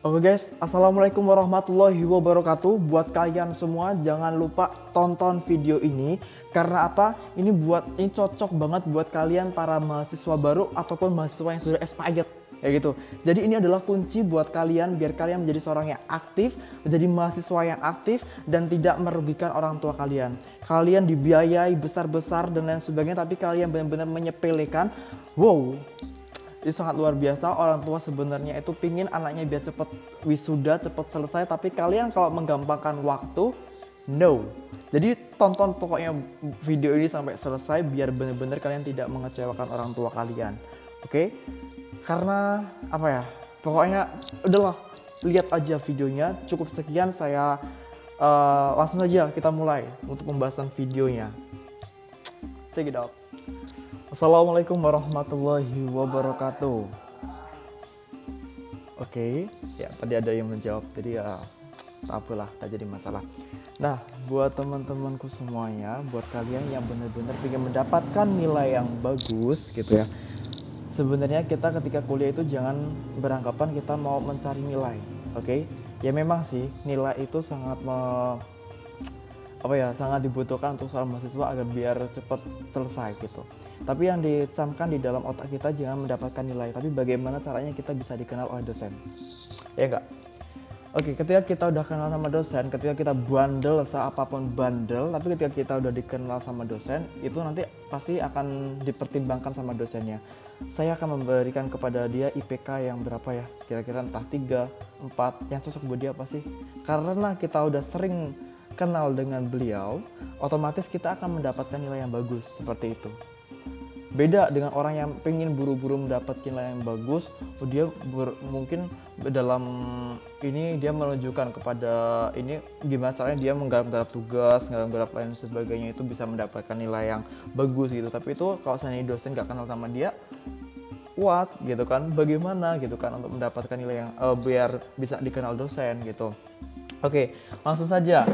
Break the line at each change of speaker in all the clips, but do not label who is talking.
Oke guys, Assalamualaikum warahmatullahi wabarakatuh. Buat kalian semua jangan lupa tonton video ini. Karena apa? Ini cocok banget buat kalian para mahasiswa baru ataupun mahasiswa yang sudah expired kayak gitu. Jadi ini adalah kunci buat kalian biar kalian menjadi seorang yang aktif, menjadi mahasiswa yang aktif dan tidak merugikan orang tua kalian. Kalian dibiayai besar-besar dan lain sebagainya, tapi kalian benar-benar menyepelekan. Wow, itu sangat luar biasa. Orang tua sebenarnya itu pingin anaknya biar cepet wisuda, cepet selesai, tapi kalian kalau menggampangkan waktu, no. Jadi tonton pokoknya video ini sampai selesai biar benar-benar kalian tidak mengecewakan orang tua kalian. Oke? Karena apa ya? Pokoknya udahlah, lihat aja videonya. Cukup sekian, saya langsung saja kita mulai untuk pembahasan videonya. Check it out. Assalamualaikum warahmatullahi wabarakatuh. Oke, ya tadi ada yang menjawab, jadi ya tak apalah, tak jadi masalah. Nah, buat teman-temanku semuanya, buat kalian yang benar-benar ingin mendapatkan nilai yang bagus gitu ya. Sebenarnya kita ketika kuliah itu jangan beranggapan kita mau mencari nilai, oke? Ya memang sih nilai itu sangat sangat dibutuhkan untuk seorang mahasiswa agar biar cepat selesai gitu. Tapi yang dicamkan di dalam otak kita jangan mendapatkan nilai, tapi bagaimana caranya kita bisa dikenal oleh dosen. Ya enggak? Oke, ketika kita udah kenal sama dosen, ketika kita bandel seapapun bandel, tapi ketika kita udah dikenal sama dosen, itu nanti pasti akan dipertimbangkan sama dosennya. Saya akan memberikan kepada dia IPK yang berapa ya? Kira-kira entah 3, 4, yang cocok buat dia apa sih? Karena kita udah sering kenal dengan beliau, otomatis kita akan mendapatkan nilai yang bagus seperti itu. Beda dengan orang yang pengen buru-buru mendapatkan nilai yang bagus, dia mungkin dalam ini dia menunjukkan kepada ini gimana caranya dia menggarap-garap tugas, menggarap-garap lain sebagainya itu bisa mendapatkan nilai yang bagus gitu. Tapi itu kalau saya dosen gak kenal sama dia, what gitu kan, bagaimana gitu kan untuk mendapatkan nilai yang biar bisa dikenal dosen gitu. Oke, langsung saja.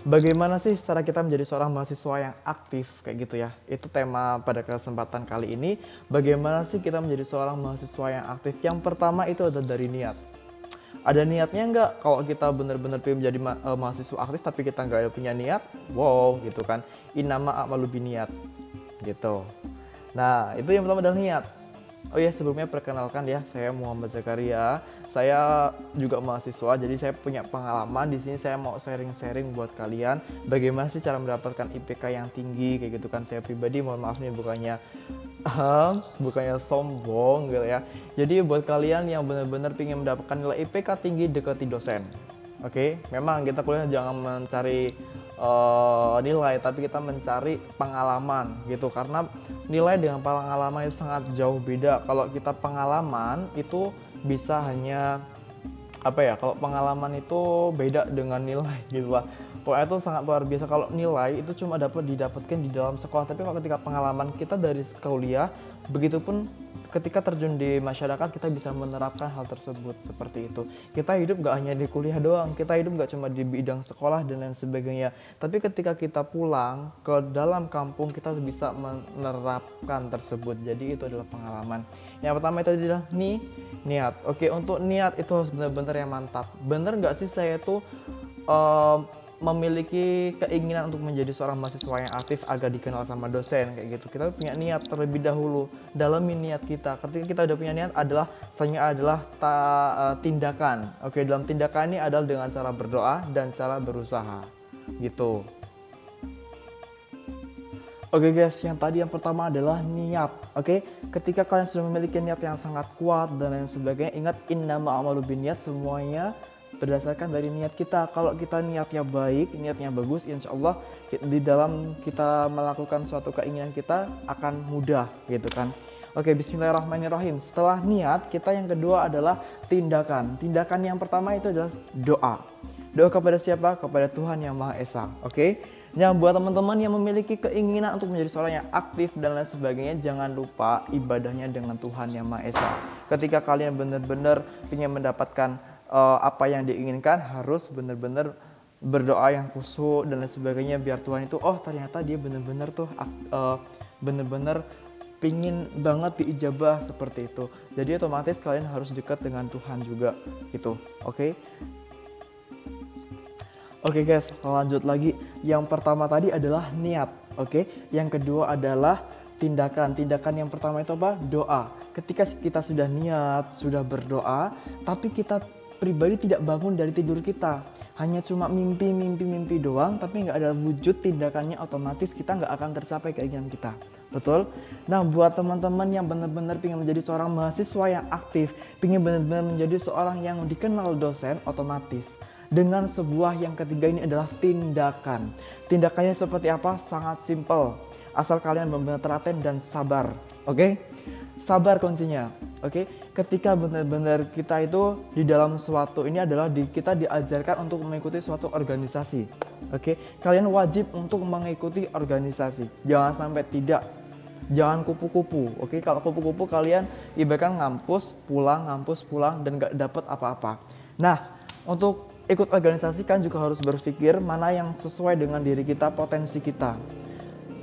Bagaimana sih cara kita menjadi seorang mahasiswa yang aktif kayak gitu ya? Itu tema pada kesempatan kali ini. Bagaimana sih kita menjadi seorang mahasiswa yang aktif? Yang pertama itu ada dari niat. Ada niatnya nggak? Kalau kita benar-benar pengen menjadi mahasiswa aktif tapi kita nggak ada punya niat, wow gitu kan? Innama a'malu biniat gitu. Nah, itu yang pertama adalah niat. Oh ya, sebelumnya perkenalkan ya, saya Muhammad Zakaria. Saya juga mahasiswa, jadi saya punya pengalaman di sini. Saya mau sharing-sharing buat kalian bagaimana sih cara mendapatkan IPK yang tinggi kayak gitu kan. Saya pribadi mohon maaf nih bukannya sombong gitu ya. Jadi buat kalian yang benar-benar ingin mendapatkan nilai IPK tinggi, dekati dosen. Oke, memang kita kuliah jangan mencari nilai, tapi kita mencari pengalaman gitu, karena nilai dengan pengalaman itu sangat jauh beda. Kalau kita pengalaman itu bisa hanya kalau pengalaman itu beda dengan nilai gitu lah. Pokoknya itu sangat luar biasa. Kalau nilai itu cuma didapatkan di dalam sekolah, tapi kalau ketika pengalaman kita dari kuliah, begitupun ketika terjun di masyarakat kita bisa menerapkan hal tersebut seperti itu. Kita hidup gak hanya di kuliah doang, kita hidup gak cuma di bidang sekolah dan lain sebagainya, tapi ketika kita pulang ke dalam kampung kita bisa menerapkan tersebut. Jadi itu adalah pengalaman. Yang pertama itu adalah niat. Oke, untuk niat itu harus benar-benar yang mantap. Bener gak sih saya tuh memiliki keinginan untuk menjadi seorang mahasiswa yang aktif agar dikenal sama dosen kayak gitu. Kita punya niat terlebih dahulu, dalami niat kita. Ketika kita udah punya niat adalah tindakan. Oke, dalam tindakan ini adalah dengan cara berdoa dan cara berusaha gitu. Oke guys, yang pertama adalah niat. Oke, ketika kalian sudah memiliki niat yang sangat kuat dan lain sebagainya, ingat innama a'malu binniyat, semuanya berdasarkan dari niat kita. Kalau kita niatnya baik, niatnya bagus, insya Allah di dalam kita melakukan suatu keinginan kita akan mudah gitu kan. Oke, bismillahirrahmanirrahim. Setelah niat, kita yang kedua adalah tindakan. Tindakan yang pertama itu adalah doa. Doa kepada siapa? Kepada Tuhan Yang Maha Esa. Oke. Nah, buat teman-teman yang memiliki keinginan untuk menjadi seorang yang aktif dan lain sebagainya, jangan lupa ibadahnya dengan Tuhan Yang Maha Esa. Ketika kalian benar-benar ingin mendapatkan apa yang diinginkan, harus benar-benar berdoa yang khusyuk dan lain sebagainya, biar Tuhan itu ternyata dia benar-benar tuh benar-benar pingin banget diijabah seperti itu. Jadi otomatis kalian harus dekat dengan Tuhan juga gitu. Oke. Oke guys, lanjut lagi. Yang pertama tadi adalah niat. Oke. Yang kedua adalah tindakan. Tindakan yang pertama itu apa? Doa. Ketika kita sudah niat, sudah berdoa, tapi kita pribadi tidak bangun dari tidur kita, hanya cuma mimpi doang, tapi nggak ada wujud tindakannya, otomatis kita nggak akan tercapai keinginan kita. Betul? Nah, buat teman-teman yang benar-benar ingin menjadi seorang mahasiswa yang aktif, ingin benar-benar menjadi seorang yang dikenal dosen, otomatis dengan sebuah yang ketiga ini adalah tindakan. Tindakannya seperti apa? Sangat simpel. Asal kalian benar-benar telaten dan sabar. Oke? Sabar kuncinya. Oke? Ketika benar-benar kita itu di dalam suatu ini adalah kita diajarkan untuk mengikuti suatu organisasi. Oke? Kalian wajib untuk mengikuti organisasi. Jangan sampai tidak. Jangan kupu-kupu. Oke? Kalau kupu-kupu kalian ibaratkan ngampus pulang dan gak dapat apa-apa. Nah, untuk ikut organisasi kan juga harus berpikir mana yang sesuai dengan diri kita, potensi kita.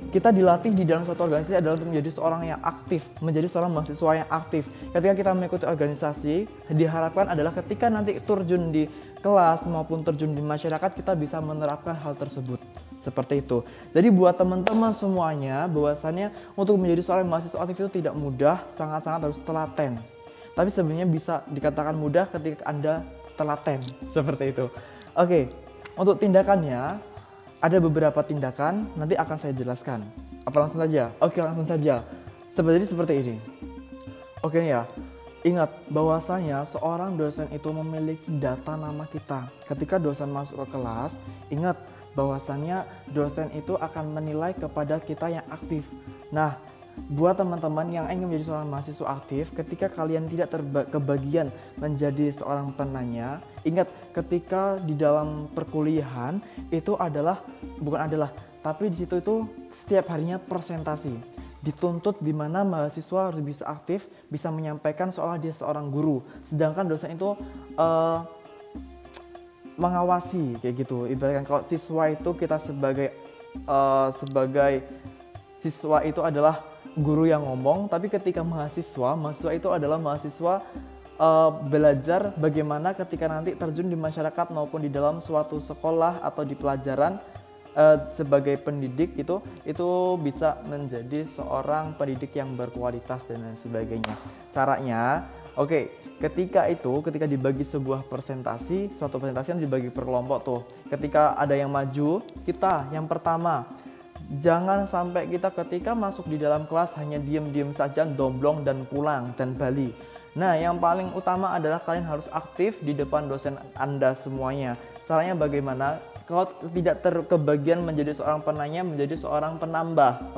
Kita dilatih di dalam suatu organisasi adalah untuk menjadi seorang yang aktif, menjadi seorang mahasiswa yang aktif. Ketika kita mengikuti organisasi, diharapkan adalah ketika nanti terjun di kelas maupun terjun di masyarakat, kita bisa menerapkan hal tersebut. Seperti itu. Jadi buat teman-teman semuanya, bahwasannya untuk menjadi seorang mahasiswa aktif itu tidak mudah, sangat-sangat harus telaten. Tapi sebenarnya bisa dikatakan mudah ketika Anda telaten. Seperti itu. Oke, untuk tindakannya, ada beberapa tindakan, nanti akan saya jelaskan. Apa langsung saja? Oke, langsung saja. Seperti ini. Oke ya, ingat bahwasanya seorang dosen itu memiliki data nama kita. Ketika dosen masuk ke kelas, ingat bahwasannya dosen itu akan menilai kepada kita yang aktif. Nah, buat teman-teman yang ingin menjadi seorang mahasiswa aktif, ketika kalian tidak kebagian menjadi seorang penanya, ingat ketika di dalam perkuliahan itu tapi di situ itu setiap harinya presentasi. Dituntut di mana mahasiswa harus bisa aktif, bisa menyampaikan seolah dia seorang guru. Sedangkan dosen itu mengawasi kayak gitu. Ibaratkan kalau siswa itu kita sebagai siswa itu adalah guru yang ngomong, tapi ketika mahasiswa itu adalah mahasiswa belajar bagaimana ketika nanti terjun di masyarakat maupun di dalam suatu sekolah atau di pelajaran sebagai pendidik itu bisa menjadi seorang pendidik yang berkualitas dan lain sebagainya. Caranya, ketika dibagi sebuah presentasi, suatu presentasi yang dibagi per kelompok tuh. Ketika ada yang maju, kita yang pertama. Jangan sampai kita ketika masuk di dalam kelas hanya diam-diam saja, domblong dan pulang dan balik. Nah, yang paling utama adalah kalian harus aktif di depan dosen Anda semuanya. Caranya bagaimana? Kalau tidak terkebagian menjadi seorang penanya, menjadi seorang penambah.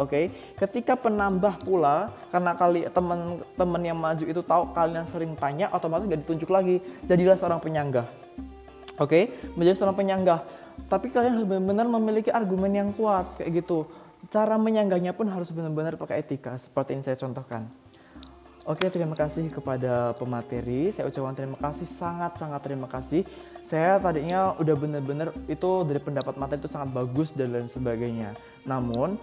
Ketika penambah pula, karena teman-teman yang maju itu tahu kalian sering tanya, otomatis gak ditunjuk lagi. Jadilah seorang penyanggah. Menjadi seorang penyanggah. Tapi kalian harus benar-benar memiliki argumen yang kuat kayak gitu. Cara menyanggahnya pun harus benar-benar pakai etika, seperti yang saya contohkan. Terima kasih kepada pemateri. Saya ucapkan terima kasih, sangat-sangat terima kasih. Saya tadinya udah benar-benar itu dari pendapat materi itu sangat bagus dan lain sebagainya. Namun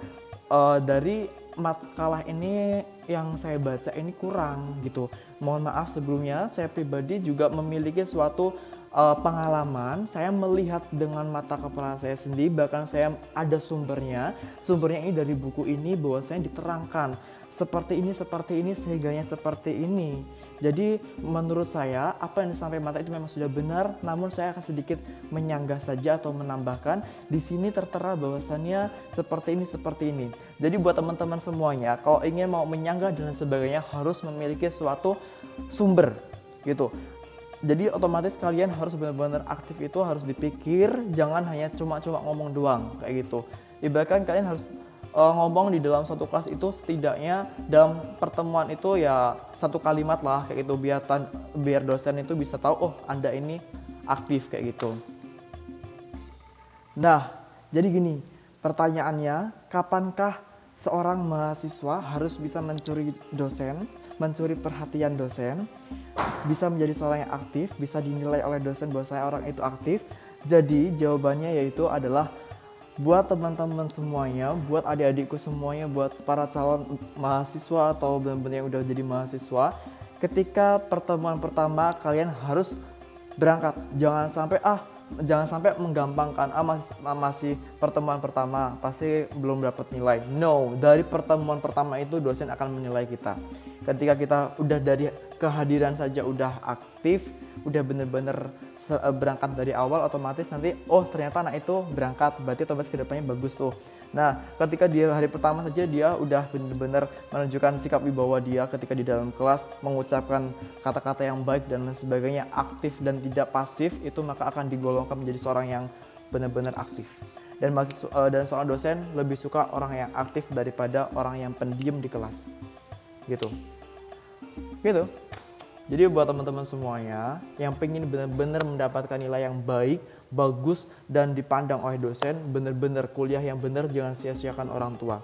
dari makalah ini yang saya baca ini kurang gitu. Mohon maaf sebelumnya, saya pribadi juga memiliki suatu pengalaman. Saya melihat dengan mata kepala saya sendiri, bahkan saya ada sumbernya ini dari buku ini, bahwasanya diterangkan seperti ini sehingganya seperti ini. Jadi menurut saya apa yang disampaikan mata itu memang sudah benar, namun saya akan sedikit menyanggah saja atau menambahkan. Di sini tertera bahwasannya seperti ini. Jadi buat teman-teman semuanya, kalau ingin mau menyanggah dan sebagainya harus memiliki suatu sumber gitu. Jadi otomatis kalian harus benar-benar aktif, itu harus dipikir, jangan hanya cuma ngomong doang kayak gitu. Ibaratkan kalian harus ngomong di dalam suatu kelas itu setidaknya dalam pertemuan itu ya satu kalimat lah kayak gitu, biar dosen itu bisa tahu Anda ini aktif kayak gitu. Nah, jadi gini, pertanyaannya, kapankah seorang mahasiswa harus bisa mencuri perhatian dosen, bisa menjadi seorang yang aktif, bisa dinilai oleh dosen bahwa saya orang itu aktif? Jadi jawabannya yaitu adalah buat teman-teman semuanya, buat adik-adikku semuanya, buat para calon mahasiswa atau benar-benar yang udah jadi mahasiswa, ketika pertemuan pertama kalian harus berangkat. Jangan sampai menggampangkan, masih pertemuan pertama pasti belum dapat nilai. No, dari pertemuan pertama itu dosen akan menilai kita. Ketika kita udah dari kehadiran saja udah aktif, udah bener-bener berangkat dari awal, otomatis nanti oh ternyata anak itu berangkat, berarti otomatis kedepannya bagus tuh. Nah, ketika dia hari pertama saja dia udah bener-bener menunjukkan sikap wibawa dia ketika di dalam kelas, mengucapkan kata-kata yang baik dan lain sebagainya, aktif dan tidak pasif, itu maka akan digolongkan menjadi seorang yang benar-benar aktif. Dan seorang dosen lebih suka orang yang aktif daripada orang yang pendiam di kelas. Gitu. Jadi buat teman-teman semuanya yang pengen benar-benar mendapatkan nilai yang baik, bagus, dan dipandang oleh dosen, benar-benar kuliah yang benar, jangan sia-siakan orang tua.